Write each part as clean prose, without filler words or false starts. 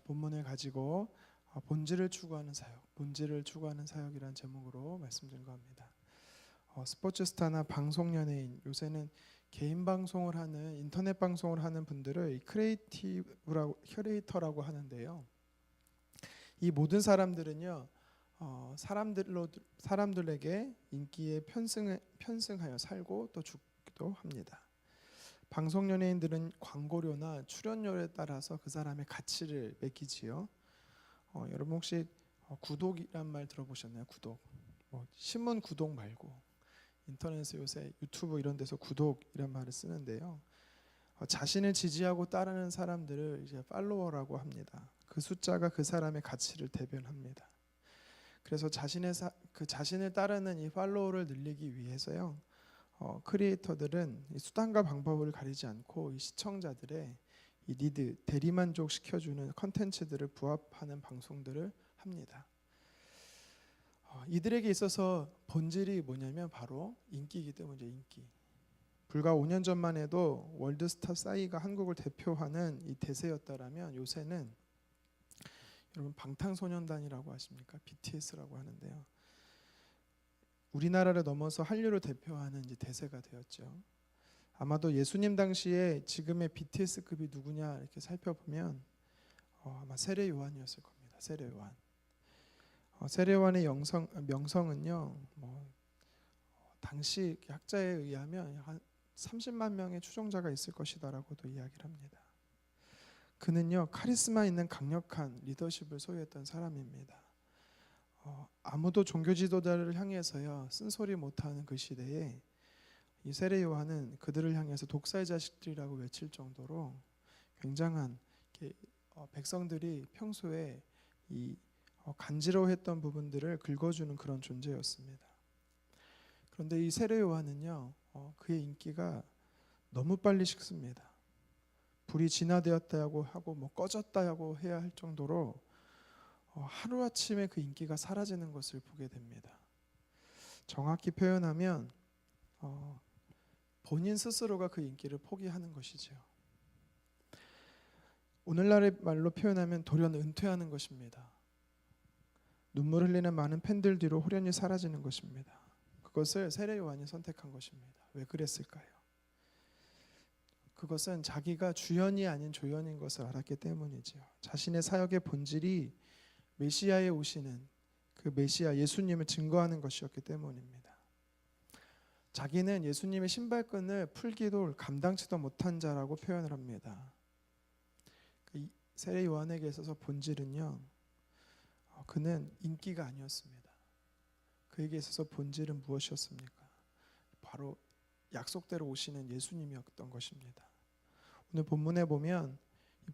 본문을 가지고 본질을 추구하는 사역, 본질을 추구하는 사역이라는 제목으로 말씀드린 겁니다. 스포츠스타나 방송 연예인, 요새는 개인 방송을 하는, 인터넷 방송을 하는 분들을 큐레이터라고 하는데요. 이 모든 사람들은요, 사람들에게 인기에 편승하여 살고 또 죽기도 합니다. 방송 연예인들은 광고료나 출연료에 따라서 그 사람의 가치를 매기지요. 여러분 혹시 구독이란 말 들어보셨나요? 구독. 신문 구독 말고 인터넷에 요새 유튜브 이런 데서 구독이란 말을 쓰는데요. 자신을 지지하고 따르는 사람들을 이제 팔로워라고 합니다. 그 숫자가 그 사람의 가치를 대변합니다. 그래서 자신을 따르는 이 팔로워를 늘리기 위해서요. 크리에이터들은 수단과 방법을 가리지 않고 이 시청자들의 이 니드, 대리만족 시켜주는 컨텐츠들을 부합하는 방송들을 합니다. 이들에게 있어서 본질이 뭐냐면 바로 인기이기 때문이죠. 인기. 불과 5년 전만 해도 월드스타 싸이가 한국을 대표하는 이 대세였다라면 요새는 여러분 방탄소년단이라고 아십니까? BTS라고 하는데요. 우리나라를 넘어서 한류를 대표하는 이제 대세가 되었죠. 아마도 예수님 당시에 지금의 BTS급이 누구냐 이렇게 살펴보면 아마 세례 요한이었을 겁니다. 세례 요한. 세례 요한의 명성은요. 당시 학자에 의하면 한 30만 명의 추종자가 있을 것이다라고도 이야기를 합니다. 그는요 카리스마 있는 강력한 리더십을 소유했던 사람입니다. 아무도 종교 지도자를 향해서요 쓴소리 못하는 그 시대에 이 세례 요한은 그들을 향해서 독사의 자식들이라고 외칠 정도로 굉장한 백성들이 평소에 이 간지러워했던 부분들을 긁어주는 그런 존재였습니다. 그런데 이 세례 요한은요 그의 인기가 너무 빨리 식습니다. 불이 진화되었다고 하고 꺼졌다고 해야 할 정도로 하루아침에 그 인기가 사라지는 것을 보게 됩니다. 정확히 표현하면 본인 스스로가 그 인기를 포기하는 것이죠. 오늘날의 말로 표현하면 돌연 은퇴하는 것입니다. 눈물 흘리는 많은 팬들 뒤로 호련히 사라지는 것입니다. 그것을 세례 요한이 선택한 것입니다. 왜 그랬을까요? 그것은 자기가 주연이 아닌 조연인 것을 알았기 때문이지요. 자신의 사역의 본질이 메시아에 오시는 그 메시아 예수님을 증거하는 것이었기 때문입니다. 자기는 예수님의 신발끈을 풀기도 감당치도 못한 자라고 표현을 합니다. 세례 요한에게 있어서 본질은요, 그는 인기가 아니었습니다. 그에게 있어서 본질은 무엇이었습니까? 바로 약속대로 오시는 예수님이었던 것입니다. 오늘 본문에 보면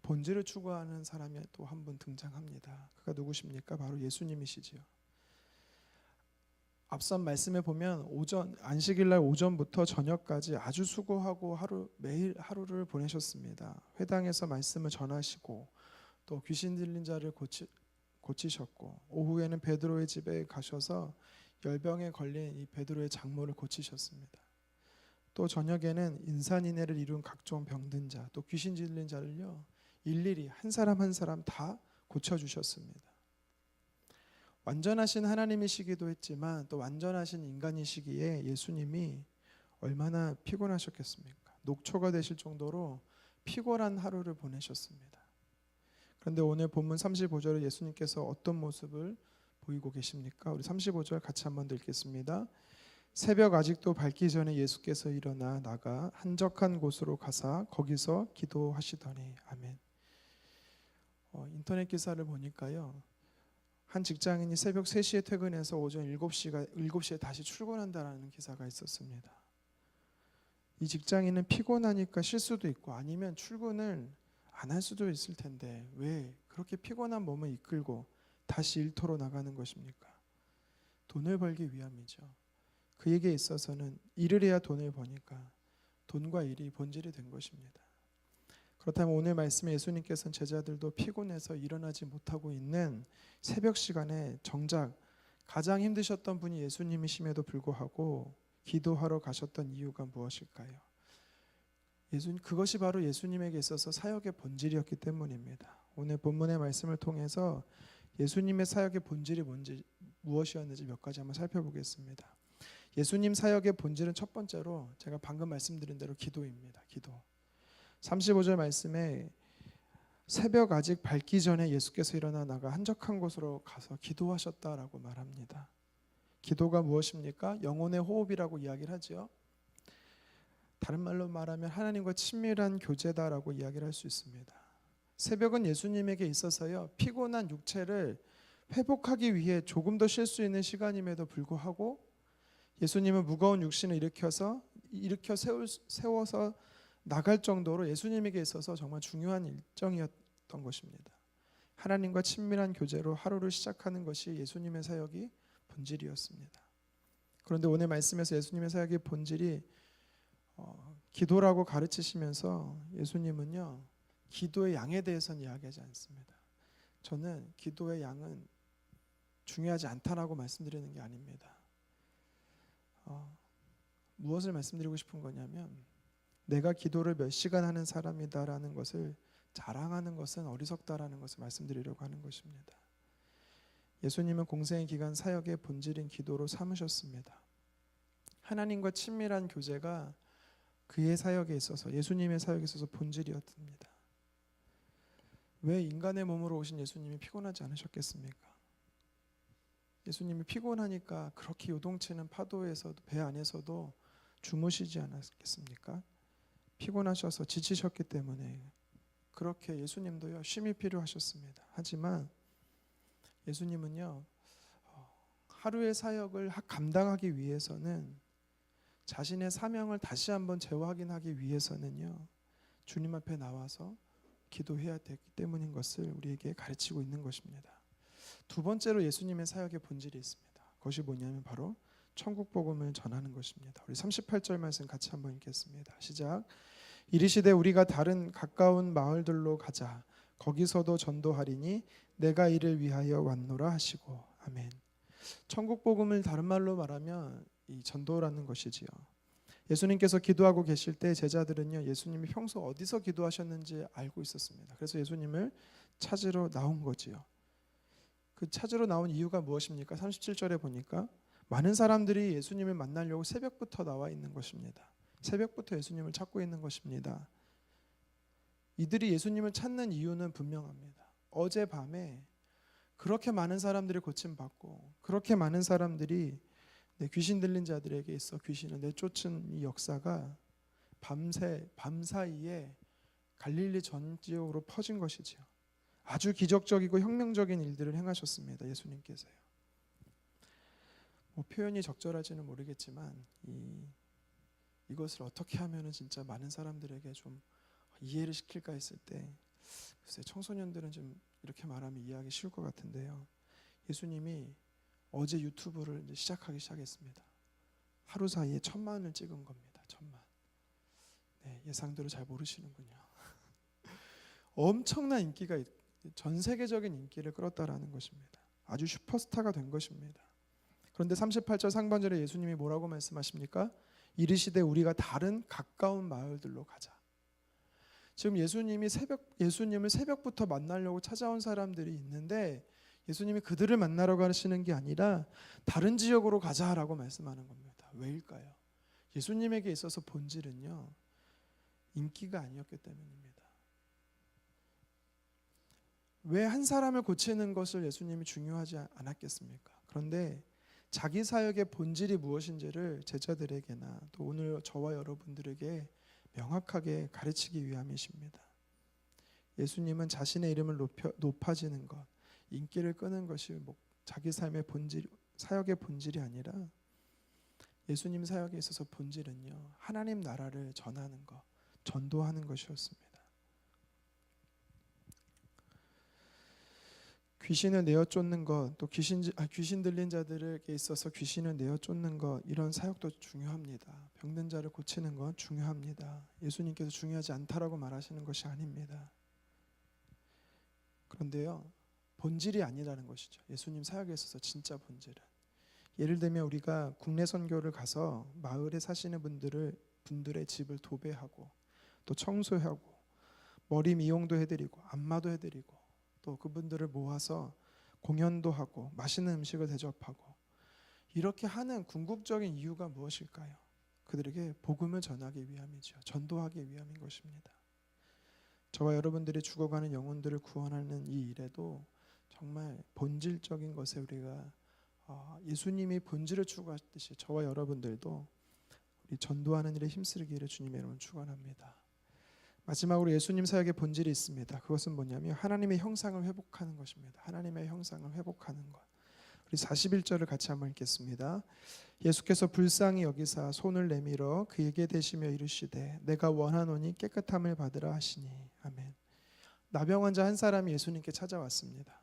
본질을 추구하는 사람이 또 한 분 등장합니다. 그가 누구십니까? 바로 예수님이시지요. 앞선 말씀에 보면 안식일날 오전부터 저녁까지 아주 수고하고 매일 하루를 보내셨습니다. 회당에서 말씀을 전하시고 또 귀신 들린 자를 고치셨고 오후에는 베드로의 집에 가셔서 열병에 걸린 이 베드로의 장모를 고치셨습니다. 또 저녁에는 인산인해를 이룬 각종 병든 자, 또 귀신 들린 자를요 일일이 한 사람 한 사람 다 고쳐주셨습니다. 완전하신 하나님이시기도 했지만 또 완전하신 인간이시기에 예수님이 얼마나 피곤하셨겠습니까? 녹초가 되실 정도로 피곤한 하루를 보내셨습니다. 그런데 오늘 본문 35절에 예수님께서 어떤 모습을 보이고 계십니까? 우리 35절 같이 한번 읽겠습니다. 새벽 아직도 밝기 전에 예수께서 일어나 나가 한적한 곳으로 가사 거기서 기도하시더니 아멘. 인터넷 기사를 보니까요. 한 직장인이 새벽 3시에 퇴근해서 오전 7시에 다시 출근한다라는 기사가 있었습니다. 이 직장인은 피곤하니까 쉴 수도 있고 아니면 출근을 안 할 수도 있을 텐데 왜 그렇게 피곤한 몸을 이끌고 다시 일터로 나가는 것입니까? 돈을 벌기 위함이죠. 그에게 있어서는 일을 해야 돈을 버니까 돈과 일이 본질이 된 것입니다. 그렇다면 오늘 말씀에 예수님께서는 제자들도 피곤해서 일어나지 못하고 있는 새벽 시간에 정작 가장 힘드셨던 분이 예수님이심에도 불구하고 기도하러 가셨던 이유가 무엇일까요? 그것이 바로 예수님에게 있어서 사역의 본질이었기 때문입니다. 오늘 본문의 말씀을 통해서 예수님의 사역의 본질이 무엇이었는지 몇 가지 한번 살펴보겠습니다. 예수님 사역의 본질은 첫 번째로 제가 방금 말씀드린 대로 기도입니다. 기도. 35절 말씀에 새벽 아직 밝기 전에 예수께서 일어나 나가 한적한 곳으로 가서 기도하셨다라고 말합니다. 기도가 무엇입니까? 영혼의 호흡이라고 이야기를 하죠. 다른 말로 말하면 하나님과 친밀한 교제다라고 이야기를 할 수 있습니다. 새벽은 예수님에게 있어서요, 피곤한 육체를 회복하기 위해 조금 더 쉴 수 있는 시간임에도 불구하고 예수님은 무거운 육신을 일으켜 세워서 나갈 정도로 예수님에게 있어서 정말 중요한 일정이었던 것입니다. 하나님과 친밀한 교제로 하루를 시작하는 것이 예수님의 사역이 본질이었습니다. 그런데 오늘 말씀에서 예수님의 사역의 본질이 기도라고 가르치시면서 예수님은요, 기도의 양에 대해서는 이야기하지 않습니다. 저는 기도의 양은 중요하지 않다라고 말씀드리는 게 아닙니다. 무엇을 말씀드리고 싶은 거냐면, 내가 기도를 몇 시간 하는 사람이다라는 것을 자랑하는 것은 어리석다라는 것을 말씀드리려고 하는 것입니다. 예수님은 공생의 기간 사역의 본질인 기도로 삼으셨습니다. 하나님과 친밀한 교제가 그의 사역에 있어서, 예수님의 사역에 있어서 본질이었습니다. 왜 인간의 몸으로 오신 예수님이 피곤하지 않으셨겠습니까? 예수님이 피곤하니까 그렇게 요동치는 파도에서도, 배 안에서도 주무시지 않았겠습니까? 피곤하셔서 지치셨기 때문에 그렇게 예수님도요, 쉼이 필요하셨습니다. 하지만 예수님은요, 하루의 사역을 감당하기 위해서는, 자신의 사명을 다시 한번 재확인하기 위해서는요, 주님 앞에 나와서 기도해야 되기 때문인 것을 우리에게 가르치고 있는 것입니다. 두 번째로 예수님의 사역의 본질이 있습니다. 그것이 뭐냐면 바로 천국 복음을 전하는 것입니다. 우리 38절 말씀 같이 한번 읽겠습니다. 시작. 이르시되 우리가 다른 가까운 마을들로 가자. 거기서도 전도하리니 내가 이를 위하여 왔노라 하시고. 아멘. 천국 복음을 다른 말로 말하면 이 전도라는 것이지요. 예수님께서 기도하고 계실 때 제자들은요, 예수님이 평소 어디서 기도하셨는지 알고 있었습니다. 그래서 예수님을 찾으러 나온 거지요. 그 찾으러 나온 이유가 무엇입니까? 37절에 보니까 많은 사람들이 예수님을 만나려고 새벽부터 나와 있는 것입니다. 새벽부터 예수님을 찾고 있는 것입니다. 이들이 예수님을 찾는 이유는 분명합니다. 어젯밤에 그렇게 많은 사람들이 고침받고, 그렇게 많은 사람들이 귀신 들린 자들에게 있어 귀신을 내쫓은 이 역사가 밤사이에 갈릴리 전 지역으로 퍼진 것이지요. 아주 기적적이고 혁명적인 일들을 행하셨습니다. 예수님께서요. 표현이 적절하지는 모르겠지만 이것을 어떻게 하면 진짜 많은 사람들에게 좀 이해를 시킬까 했을 때, 글쎄 청소년들은 좀 이렇게 말하면 이해하기 쉬울 것 같은데요. 예수님이 어제 유튜브를 이제 시작했습니다. 하루 사이에 1000만을 찍은 겁니다. 1000만. 네, 예상대로 잘 모르시는군요. 엄청난 인기가, 전 세계적인 인기를 끌었다라는 것입니다. 아주 슈퍼스타가 된 것입니다. 그런데 38절 상반절에 예수님이 뭐라고 말씀하십니까? 이르시되 우리가 다른 가까운 마을들로 가자. 지금 예수님을 새벽부터 만나려고 찾아온 사람들이 있는데, 예수님이 그들을 만나러 가시는 게 아니라 다른 지역으로 가자라고 말씀하는 겁니다. 왜일까요? 예수님에게 있어서 본질은요, 인기가 아니었기 때문입니다. 왜 한 사람을 고치는 것을 예수님이 중요하지 않았겠습니까? 그런데 자기 사역의 본질이 무엇인지를 제자들에게나 또 오늘 저와 여러분들에게 명확하게 가르치기 위함이십니다. 예수님은 자신의 이름을 높아지는 것, 인기를 끄는 것이 자기 삶의 본질, 사역의 본질이 아니라, 예수님 사역에 있어서 본질은요, 하나님 나라를 전하는 것, 전도하는 것이었습니다. 귀신을 내어 쫓는 것, 또 귀신 들린 자들에게 있어서 귀신을 내어 쫓는 것, 이런 사역도 중요합니다. 병든 자를 고치는 것 중요합니다. 예수님께서 중요하지 않다라고 말하시는 것이 아닙니다. 그런데요, 본질이 아니라는 것이죠. 예수님 사역에 있어서 진짜 본질은, 예를 들면 우리가 국내 선교를 가서 마을에 사시는 분들의 집을 도배하고 또 청소하고 머리 미용도 해드리고 안마도 해드리고 또 그분들을 모아서 공연도 하고 맛있는 음식을 대접하고 이렇게 하는 궁극적인 이유가 무엇일까요? 그들에게 복음을 전하기 위함이죠. 전도하기 위함인 것입니다. 저와 여러분들이 죽어가는 영혼들을 구원하는 이 일에도 정말 본질적인 것에 우리가 예수님이 본질을 추구하셨듯이 저와 여러분들도 우리 전도하는 일에 힘쓰기를 주님의 이름으로 축원합니다. 마지막으로 예수님 사역의 본질이 있습니다. 그것은 뭐냐면 하나님의 형상을 회복하는 것입니다. 하나님의 형상을 회복하는 것. 우리 41절을 같이 한번 읽겠습니다. 예수께서 불쌍히 여기사 손을 내밀어 그에게 대시며 이르시되 내가 원하노니 깨끗함을 받으라 하시니. 아멘. 나병 환자 한 사람이 예수님께 찾아왔습니다.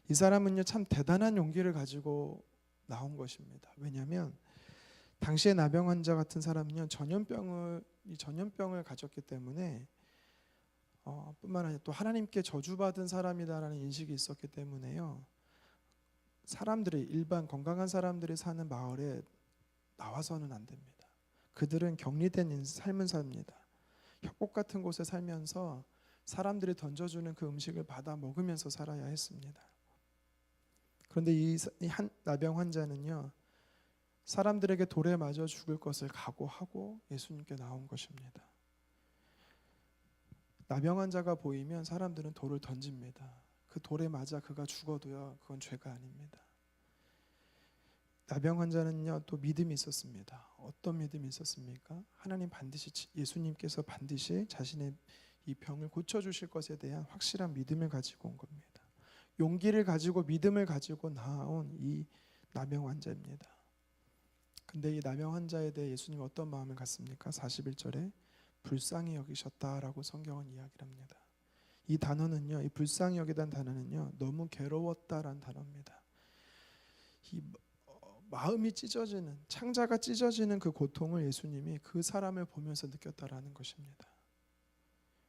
이 사람은요 참 대단한 용기를 가지고 나온 것입니다. 왜냐하면 당시에 나병 환자 같은 사람은요 전염병을 가졌기 때문에 뿐만 아니라 또 하나님께 저주받은 사람이다라는 인식이 있었기 때문에요. 사람들이 일반 건강한 사람들이 사는 마을에 나와서는 안 됩니다. 그들은 격리된 삶을 삽니다. 협곡 같은 곳에 살면서 사람들이 던져주는 그 음식을 받아 먹으면서 살아야 했습니다. 그런데 이 한 나병 환자는요 사람들에게 돌에 맞아 죽을 것을 각오하고 예수님께 나온 것입니다. 나병 환자가 보이면 사람들은 돌을 던집니다. 그 돌에 맞아 그가 죽어도요 그건 죄가 아닙니다. 나병 환자는요 또 믿음이 있었습니다. 어떤 믿음이 있었습니까? 하나님 반드시 예수님께서 반드시 자신의 이 병을 고쳐주실 것에 대한 확실한 믿음을 가지고 온 겁니다. 용기를 가지고 믿음을 가지고 나온 이 나병 환자입니다. 근데 이 나병 환자에 대해 예수님 어떤 마음을 갖습니까? 41절에 불쌍히 여기셨다라고 성경은 이야기를 합니다. 이 단어는요, 이 불쌍히 여기다는 단어는요, 너무 괴로웠다라는 단어입니다. 이 마음이 찢어지는, 창자가 찢어지는 그 고통을 예수님이 그 사람을 보면서 느꼈다라는 것입니다.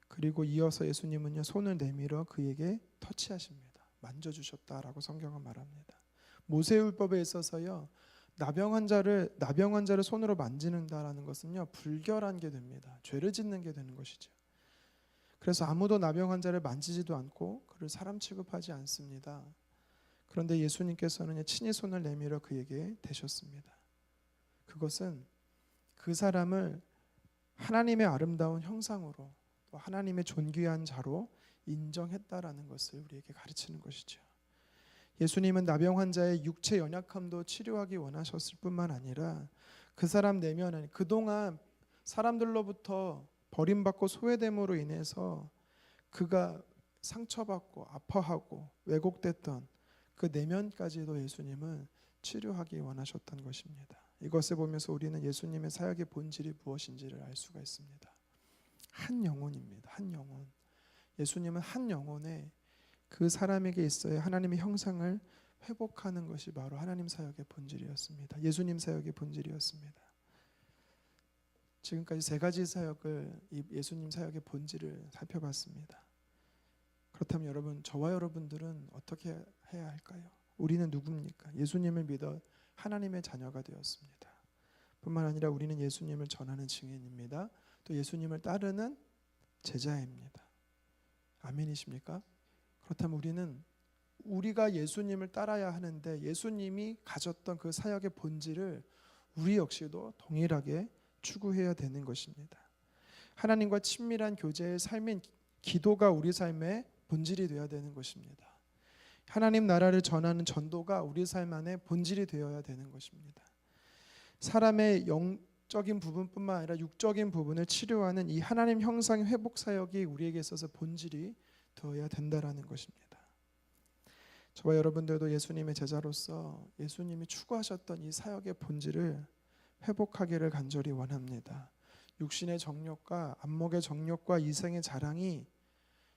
그리고 이어서 예수님은요, 손을 내밀어 그에게 터치하십니다. 만져주셨다라고 성경은 말합니다. 모세율법에 있어서요, 나병 환자를 손으로 만지는다라는 것은요, 불결한 게 됩니다. 죄를 짓는 게 되는 것이죠. 그래서 아무도 나병 환자를 만지지도 않고 그를 사람 취급하지 않습니다. 그런데 예수님께서는 친히 손을 내밀어 그에게 대셨습니다. 그것은 그 사람을 하나님의 아름다운 형상으로 또 하나님의 존귀한 자로 인정했다라는 것을 우리에게 가르치는 것이죠. 예수님은 나병 환자의 육체 연약함도 치료하기 원하셨을 뿐만 아니라 그 사람 내면은 그동안 사람들로부터 버림받고 소외됨으로 인해서 그가 상처받고 아파하고 왜곡됐던 그 내면까지도 예수님은 치료하기 원하셨던 것입니다. 이것을 보면서 우리는 예수님의 사역의 본질이 무엇인지를 알 수가 있습니다. 한 영혼입니다. 한 영혼. 예수님은 한 영혼에 그 사람에게 있어야 하나님의 형상을 회복하는 것이 바로 하나님 사역의 본질이었습니다. 예수님 사역의 본질이었습니다. 지금까지 세 가지 사역을 이 예수님 사역의 본질을 살펴봤습니다. 그렇다면 여러분, 저와 여러분들은 어떻게 해야 할까요? 우리는 누굽니까? 예수님을 믿어 하나님의 자녀가 되었습니다. 뿐만 아니라 우리는 예수님을 전하는 증인입니다. 또 예수님을 따르는 제자입니다. 아멘이십니까? 그렇다면 우리는 우리가 예수님을 따라야 하는데 예수님이 가졌던 그 사역의 본질을 우리 역시도 동일하게 추구해야 되는 것입니다. 하나님과 친밀한 교제의 삶인 기도가 우리 삶의 본질이 되어야 되는 것입니다. 하나님 나라를 전하는 전도가 우리 삶 안에 본질이 되어야 되는 것입니다. 사람의 영적인 부분뿐만 아니라 육적인 부분을 치료하는 이 하나님 형상 회복 사역이 우리에게 있어서 본질이 되어야 된다라는 것입니다. 저와 여러분들도 예수님의 제자로서 예수님이 추구하셨던 이 사역의 본질을 회복하기를 간절히 원합니다. 육신의 정욕과 안목의 정욕과 이생의 자랑이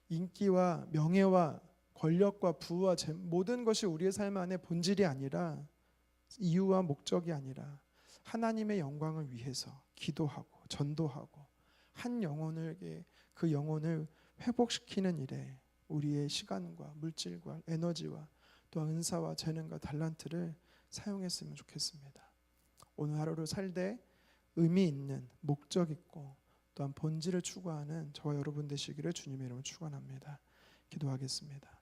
인기와 명예와 권력과 부와 모든 것이 우리의 삶 안에 본질이 아니라 이유와 목적이 아니라 하나님의 영광을 위해서 기도하고 전도하고 한 영혼에게 그 영혼을 회복시키는 일에 우리의 시간과 물질과 에너지와 또 은사와 재능과 달란트를 사용했으면 좋겠습니다. 오늘 하루를 살되 의미 있는 목적 있고 또한 본질을 추구하는 저와 여러분 되시기를 주님의 이름으로 축원합니다. 기도하겠습니다.